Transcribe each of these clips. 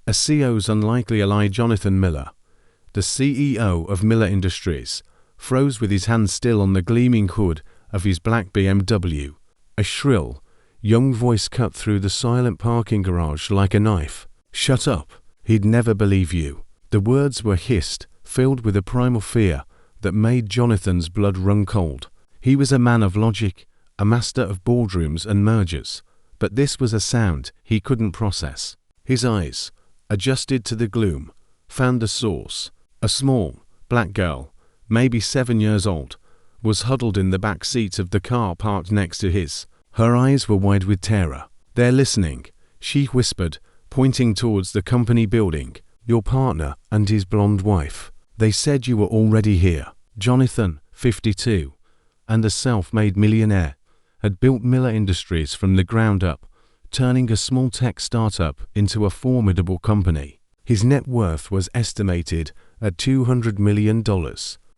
A CEO's unlikely ally. Jonathan Miller, the CEO of Miller Industries, froze with his hand still on the gleaming hood of his black BMW. A shrill, young voice cut through the silent parking garage like a knife. "Shut up. He'd never believe you." The words were hissed, filled with a primal fear that made Jonathan's blood run cold. He was a man of logic, a master of boardrooms and mergers, but this was a sound he couldn't process. His eyes, adjusted to the gloom, found the source. A small, black girl, maybe 7 years old, was huddled in the back seat of the car parked next to his. Her eyes were wide with terror. "They're listening," she whispered, pointing towards the company building. "Your partner and his blonde wife. They said you were already here." Jonathan, 52, and a self-made millionaire, had built Miller Industries from the ground up, turning a small tech startup into a formidable company. His net worth was estimated at $200 million.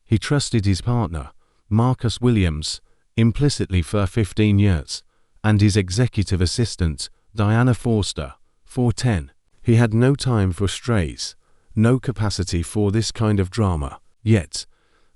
He trusted his partner, Marcus Williams, implicitly for 15 years, and his executive assistant, Diana Forster, for 10. He had no time for strays, no capacity for this kind of drama. Yet,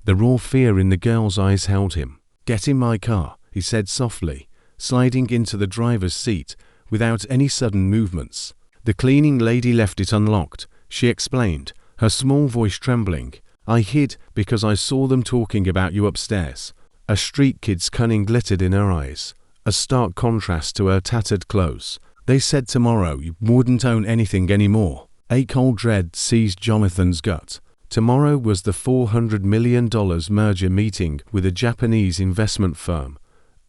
the raw fear in the girl's eyes held him. "Get in my car," he said softly, sliding into the driver's seat without any sudden movements. "The cleaning lady left it unlocked," she explained, her small voice trembling. "I hid because I saw them talking about you upstairs." A street kid's cunning glittered in her eyes, a stark contrast to her tattered clothes. "They said tomorrow you wouldn't own anything anymore." A cold dread seized Jonathan's gut. Tomorrow was the $400 million merger meeting with a Japanese investment firm,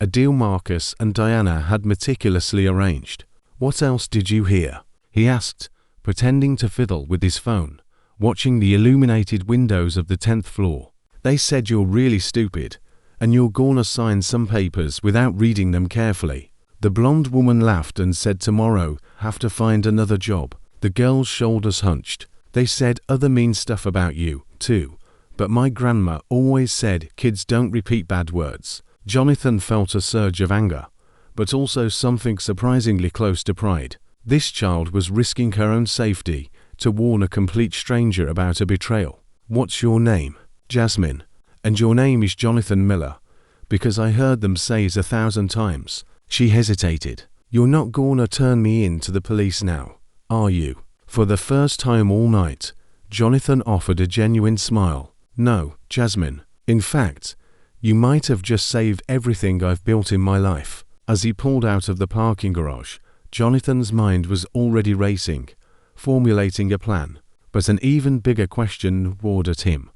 a deal Marcus and Diana had meticulously arranged. "What else did you hear?" he asked, pretending to fiddle with his phone, watching the illuminated windows of the 10th floor. "They said you're really stupid, and you're gonna sign some papers without reading them carefully." The blonde woman laughed and said, "Tomorrow, have to find another job." The girl's shoulders hunched. "They said other mean stuff about you, too, but my grandma always said kids don't repeat bad words." Jonathan felt a surge of anger, but also something surprisingly close to pride. This child was risking her own safety to warn a complete stranger about a betrayal. "What's your name?" "Jasmine. And your name is Jonathan Miller, because I heard them say it 1,000 times. She hesitated. "You're not gonna turn me in to the police now, are you?" For the first time all night, Jonathan offered a genuine smile. "No, Jasmine. In fact, you might have just saved everything I've built in my life." As he pulled out of the parking garage, Jonathan's mind was already racing, formulating a plan. But an even bigger question roared at him.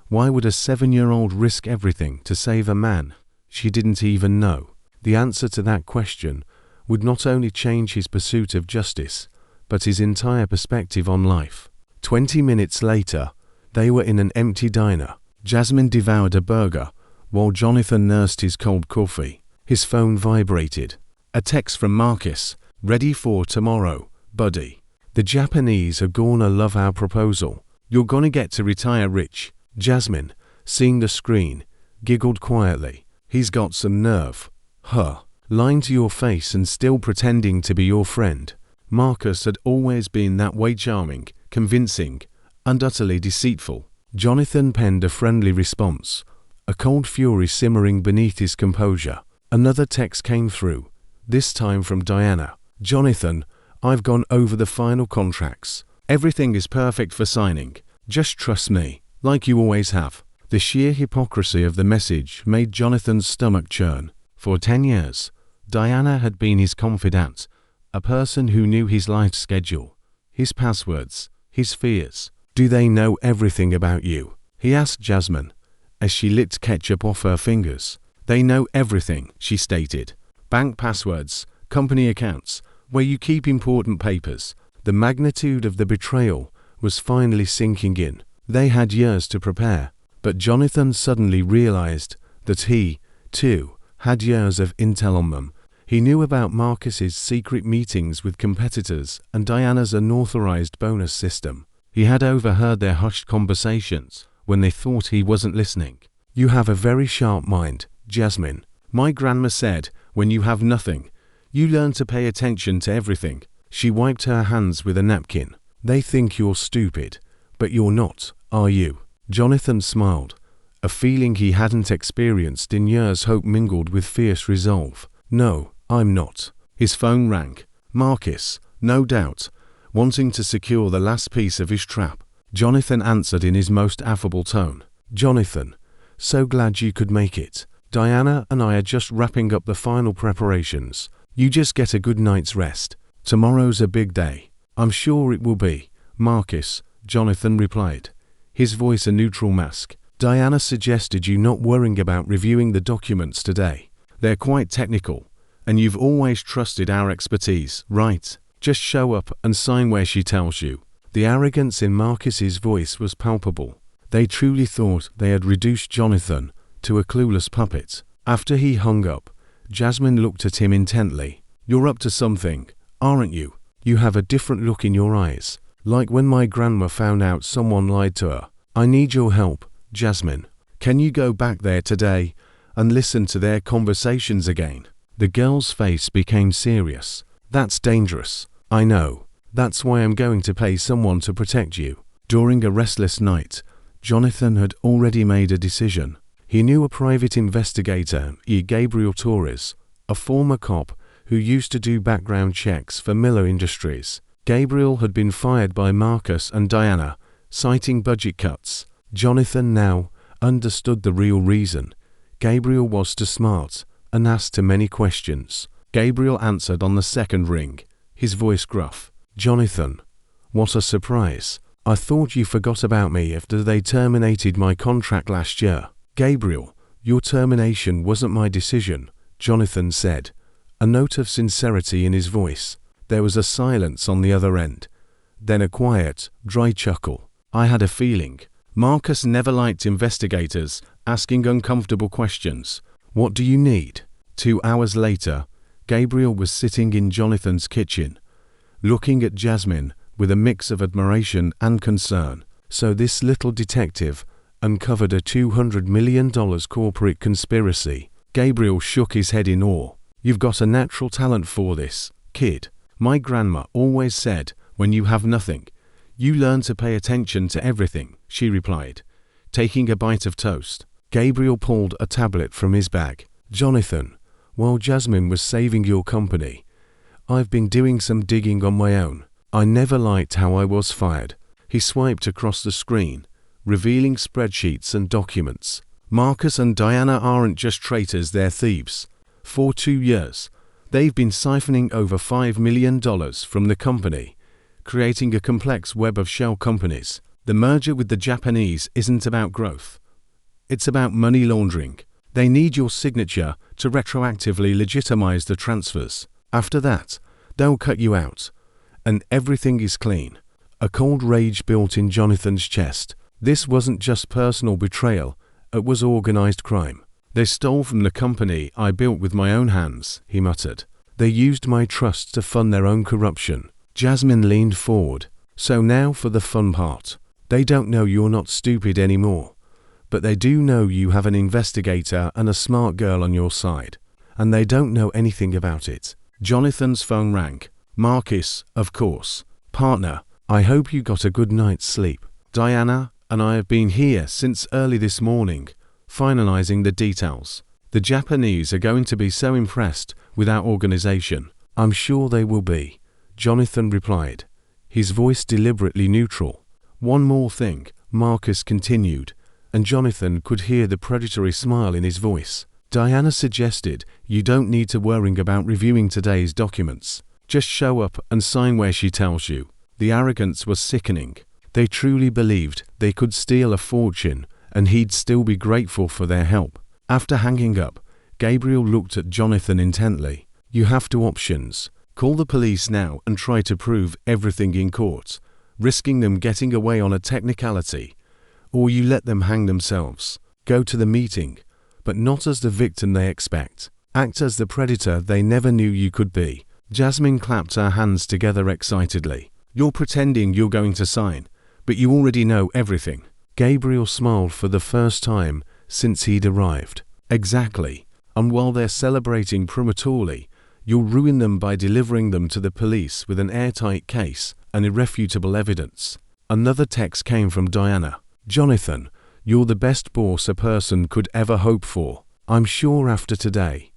Why would a 7-year-old risk everything to save a man she didn't even know? The answer to that question would not only change his pursuit of justice, but his entire perspective on life. 20 minutes later, they were in an empty diner. Jasmine devoured a burger, while Jonathan nursed his cold coffee. His phone vibrated. A text from Marcus. "Ready for tomorrow, buddy. The Japanese are gonna love our proposal. You're gonna get to retire rich." Jasmine, seeing the screen, giggled quietly. "He's got some nerve. Huh. Lying to your face and still pretending to be your friend." Marcus had always been that way, charming, convincing, and utterly deceitful. Jonathan penned a friendly response, a cold fury simmering beneath his composure. Another text came through, this time from Diana. "Jonathan, I've gone over the final contracts. Everything is perfect for signing. Just trust me, like you always have." The sheer hypocrisy of the message made Jonathan's stomach churn. For 10 years, Diana had been his confidant, a person who knew his life schedule, his passwords, his fears. "Do they know everything about you?" he asked Jasmine, as she licked ketchup off her fingers. "They know everything," she stated. "Bank passwords, company accounts, where you keep important papers." The magnitude of the betrayal was finally sinking in. They had years to prepare, but Jonathan suddenly realized that he, too, had years of intel on them. He knew about Marcus's secret meetings with competitors and Diana's unauthorized bonus system. He had overheard their hushed conversations when they thought he wasn't listening. "You have a very sharp mind, Jasmine. My grandma said, when you have nothing, you learn to pay attention to everything." She wiped her hands with a napkin. They think you're stupid, but you're not, are you? Jonathan smiled. A feeling he hadn't experienced in years, hope mingled with fierce resolve. No, I'm not. His phone rang. Marcus, no doubt, wanting to secure the last piece of his trap. Jonathan answered in his most affable tone. Jonathan, so glad you could make it. Diana and I are just wrapping up the final preparations. You just get a good night's rest. Tomorrow's a big day. I'm sure it will be, Marcus, Jonathan replied, his voice a neutral mask. Diana suggested you not worrying about reviewing the documents today. They're quite technical, and you've always trusted our expertise, right? Just show up and sign where she tells you. The arrogance in Marcus's voice was palpable. They truly thought they had reduced Jonathan to a clueless puppet. After he hung up, Jasmine looked at him intently. You're up to something, aren't you? You have a different look in your eyes, like when my grandma found out someone lied to her. I need your help, Jasmine. Can you go back there today and listen to their conversations again? The girl's face became serious. That's dangerous. I know. That's why I'm going to pay someone to protect you. During a restless night, Jonathan had already made a decision. He knew a private investigator, Gabriel Torres, a former cop who used to do background checks for Miller Industries. Gabriel had been fired by Marcus and Diana, citing budget cuts. Jonathan now understood the real reason. Gabriel was too smart and asked too many questions. Gabriel answered on the second ring, his voice gruff. Jonathan, what a surprise. I thought you forgot about me after they terminated my contract last year. Gabriel, your termination wasn't my decision, Jonathan said, a note of sincerity in his voice. There was a silence on the other end, then a quiet, dry chuckle. I had a feeling. Marcus never liked investigators asking uncomfortable questions. What do you need? 2 hours later, Gabriel was sitting in Jonathan's kitchen, looking at Jasmine with a mix of admiration and concern. So this little detective uncovered a $200 million corporate conspiracy. Gabriel shook his head in awe. You've got a natural talent for this, kid. My grandma always said, when you have nothing, you learn to pay attention to everything, she replied, taking a bite of toast. Gabriel pulled a tablet from his bag. Jonathan, while Jasmine was saving your company, I've been doing some digging on my own. I never liked how I was fired. He swiped across the screen, revealing spreadsheets and documents. Marcus and Diana aren't just traitors, they're thieves. For 2 years, they've been siphoning over $5 million from the company, creating a complex web of shell companies. The merger with the Japanese isn't about growth. It's about money laundering. They need your signature to retroactively legitimize the transfers. After that, they'll cut you out, and everything is clean. A cold rage built in Jonathan's chest. This wasn't just personal betrayal, it was organized crime. They stole from the company I built with my own hands, he muttered. They used my trust to fund their own corruption. Jasmine leaned forward. So now for the fun part. They don't know you're not stupid anymore, but they do know you have an investigator and a smart girl on your side, and they don't know anything about it. Jonathan's phone rang. Marcus, of course. Partner, I hope you got a good night's sleep. Diana and I have been here since early this morning, finalizing the details. The Japanese are going to be so impressed with our organization. I'm sure they will be, Jonathan replied, his voice deliberately neutral. One more thing, Marcus continued, and Jonathan could hear the predatory smile in his voice. Diana suggested you don't need to worry about reviewing today's documents. Just show up and sign where she tells you. The arrogance was sickening. They truly believed they could steal a fortune and he'd still be grateful for their help. After hanging up, Gabriel looked at Jonathan intently. You have 2 options. Call the police now and try to prove everything in court, risking them getting away on a technicality, or you let them hang themselves. Go to the meeting, but not as the victim they expect. Act as the predator they never knew you could be. Jasmine clapped her hands together excitedly. You're pretending you're going to sign, but you already know everything. Gabriel smiled for the first time since he'd arrived. Exactly. And while they're celebrating prematurely, you'll ruin them by delivering them to the police with an airtight case and irrefutable evidence. Another text came from Diana. "Jonathan, you're the best boss a person could ever hope for. I'm sure after today,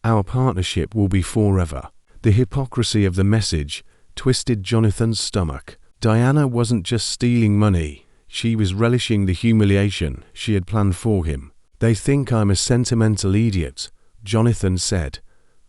our partnership will be forever." The hypocrisy of the message twisted Jonathan's stomach. Diana wasn't just stealing money, she was relishing the humiliation she had planned for him. "They think I'm a sentimental idiot," Jonathan said,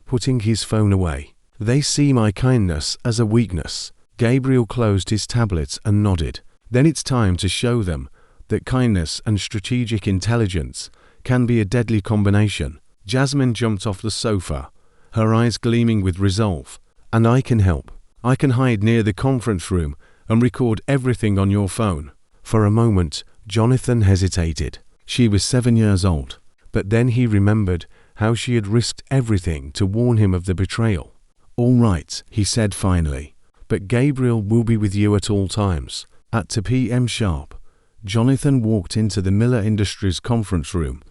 putting his phone away. "They see my kindness as a weakness." Gabriel closed his tablet and nodded. "Then it's time to show them that kindness and strategic intelligence can be a deadly combination." Jasmine jumped off the sofa, her eyes gleaming with resolve. "And I can help. I can hide near the conference room and record everything on your phone." For a moment, Jonathan hesitated. She was 7 years old, but then he remembered how she had risked everything to warn him of the betrayal. "All right," he said finally, "but Gabriel will be with you at all times." At 2 p.m. sharp, Jonathan walked into the Miller Industries conference room.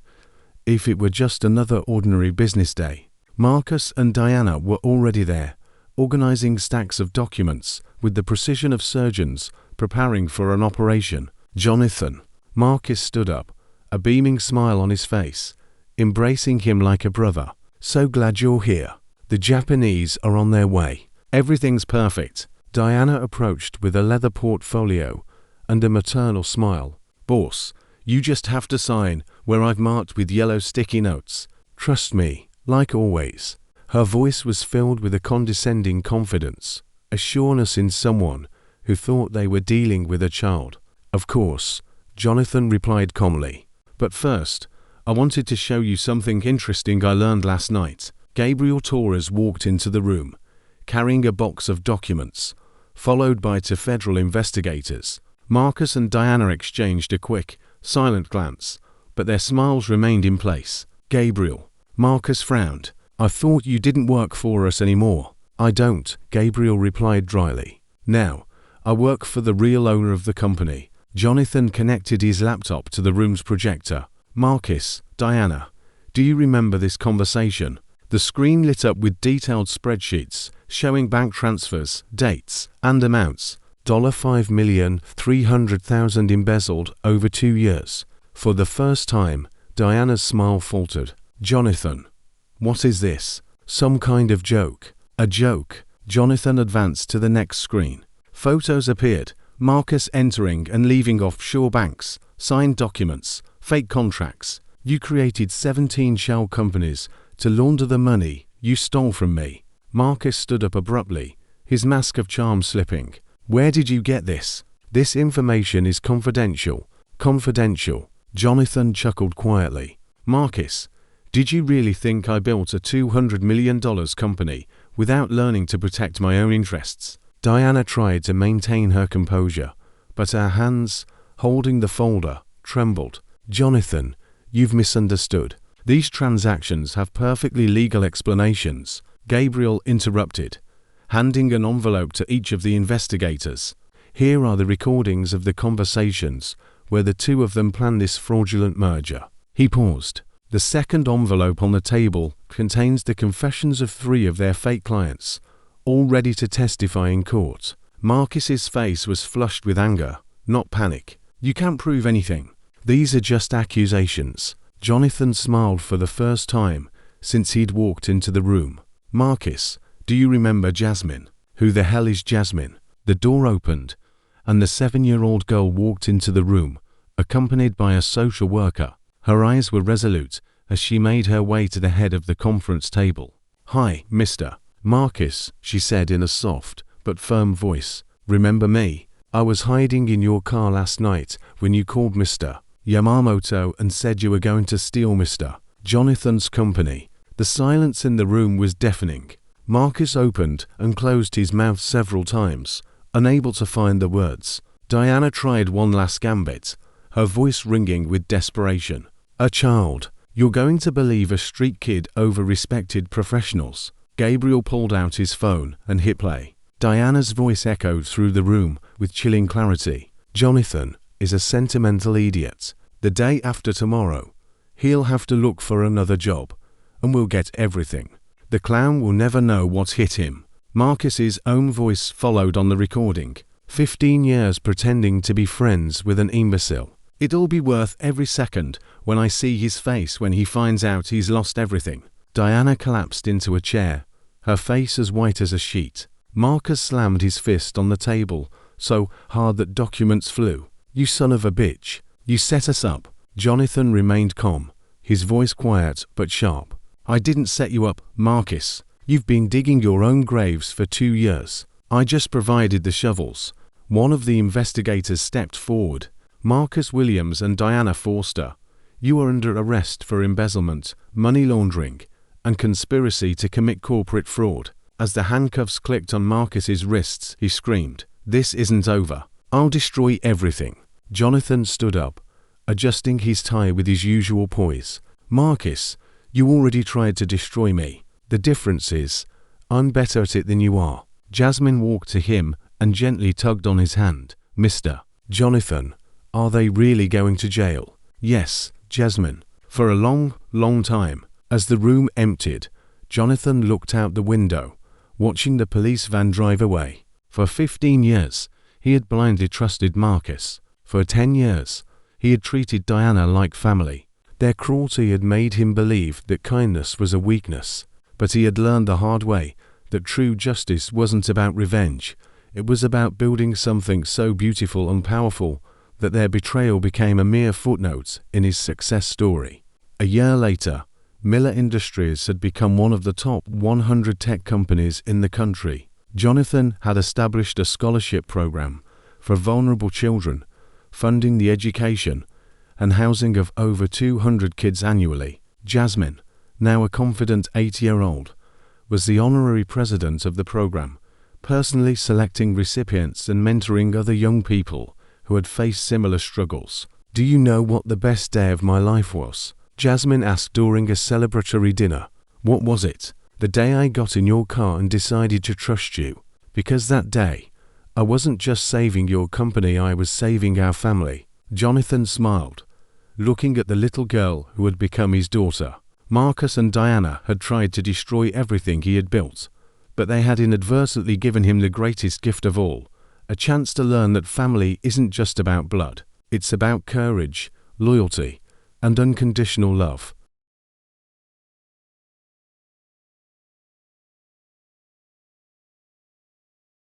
If it were just another ordinary business day, Marcus and Diana were already there, organizing stacks of documents with the precision of surgeons preparing for an operation. "Jonathan," Marcus stood up, a beaming smile on his face, embracing him like a brother. "So glad you're here. The Japanese are on their way. Everything's perfect." Diana approached with a leather portfolio and a maternal smile. "Boss, you just have to sign where I've marked with yellow sticky notes. Trust me, like always." Her voice was filled with a condescending confidence, a sureness in someone who thought they were dealing with a child. "Of course," Jonathan replied calmly. "But first, I wanted to show you something interesting I learned last night." Gabriel Torres walked into the room, carrying a box of documents, followed by 2 federal investigators. Marcus and Diana exchanged a quick, silent glance, but their smiles remained in place. "Gabriel," Marcus frowned. "I thought you didn't work for us anymore." "I don't," Gabriel replied dryly. "Now, I work for the real owner of the company." Jonathan connected his laptop to the room's projector. "Marcus, Diana, do you remember this conversation?" The screen lit up with detailed spreadsheets showing bank transfers, dates, and amounts. $5,300,000 embezzled over 2 years. For the first time, Diana's smile faltered. "Jonathan, what is this? Some kind of joke?" "A joke." Jonathan advanced to the next screen. Photos appeared, Marcus entering and leaving offshore banks, signed documents, fake contracts. "You created 17 shell companies to launder the money you stole from me." Marcus stood up abruptly, his mask of charm slipping. "Where did you get this?" "This information is confidential." "Confidential." Jonathan chuckled quietly. "Marcus, did you really think I built a $200 million company without learning to protect my own interests?" Diana tried to maintain her composure, but her hands, holding the folder, trembled. "Jonathan, you've misunderstood. These transactions have perfectly legal explanations," Gabriel interrupted, handing an envelope to each of the investigators. "Here are the recordings of the conversations where the two of them planned this fraudulent merger." He paused. "The second envelope on the table contains the confessions of 3 of their fake clients, all ready to testify in court." Marcus's face was flushed with anger, not panic. "You can't prove anything. These are just accusations." Jonathan smiled for the first time since he'd walked into the room. "Marcus, do you remember Jasmine?" "Who the hell is Jasmine?" The door opened, and the 7-year-old girl walked into the room, accompanied by a social worker. Her eyes were resolute as she made her way to the head of the conference table. "Hi, Mr. Marcus," she said in a soft but firm voice. "Remember me? I was hiding in your car last night when you called Mr. Yamamoto and said you were going to steal Mr. Jonathan's company." The silence in the room was deafening. Marcus opened and closed his mouth several times, unable to find the words. Diana tried one last gambit, her voice ringing with desperation. "A child. You're going to believe a street kid over respected professionals." Gabriel pulled out his phone and hit play. Diana's voice echoed through the room with chilling clarity. "Jonathan is a sentimental idiot. The day after tomorrow, he'll have to look for another job, and we'll get everything. The clown will never know what hit him." Marcus's own voice followed on the recording. 15 years pretending to be friends with an imbecile. It'll be worth every second when I see his face when he finds out he's lost everything. Diana collapsed into a chair, her face as white as a sheet. Marcus slammed his fist on the table, so hard that documents flew. You son of a bitch. You set us up. Jonathan remained calm, his voice quiet but sharp. I didn't set you up, Marcus. You've been digging your own graves for 2 years. I just provided the shovels. One of the investigators stepped forward. Marcus Williams and Diana Forster, you are under arrest for embezzlement, money laundering, and conspiracy to commit corporate fraud. As the handcuffs clicked on Marcus's wrists, he screamed, "This isn't over. I'll destroy everything." Jonathan stood up, adjusting his tie with his usual poise. "Marcus, you already tried to destroy me. The difference is, I'm better at it than you are." Jasmine walked to him and gently tugged on his hand. "Mr. Jonathan, are they really going to jail?" "Yes, Jasmine." For a long, long time, as the room emptied, Jonathan looked out the window, watching the police van drive away. For 15 years, he had blindly trusted Marcus. For 10 years, he had treated Diana like family. Their cruelty had made him believe that kindness was a weakness, but he had learned the hard way that true justice wasn't about revenge. It was about building something so beautiful and powerful that their betrayal became a mere footnote in his success story. A year later, Miller Industries had become one of the top 100 tech companies in the country. Jonathan had established a scholarship program for vulnerable children, funding the education and housing of over 200 kids annually. Jasmine, now a confident 8-year-old, was the honorary president of the program, personally selecting recipients and mentoring other young people who had faced similar struggles. "Do you know what the best day of my life was?" Jasmine asked during a celebratory dinner. "What was it?" "The day I got in your car and decided to trust you. Because that day, I wasn't just saving your company, I was saving our family." Jonathan smiled, looking at the little girl who had become his daughter. Marcus and Diana had tried to destroy everything he had built, but they had inadvertently given him the greatest gift of all, a chance to learn that family isn't just about blood. It's about courage, loyalty, and unconditional love.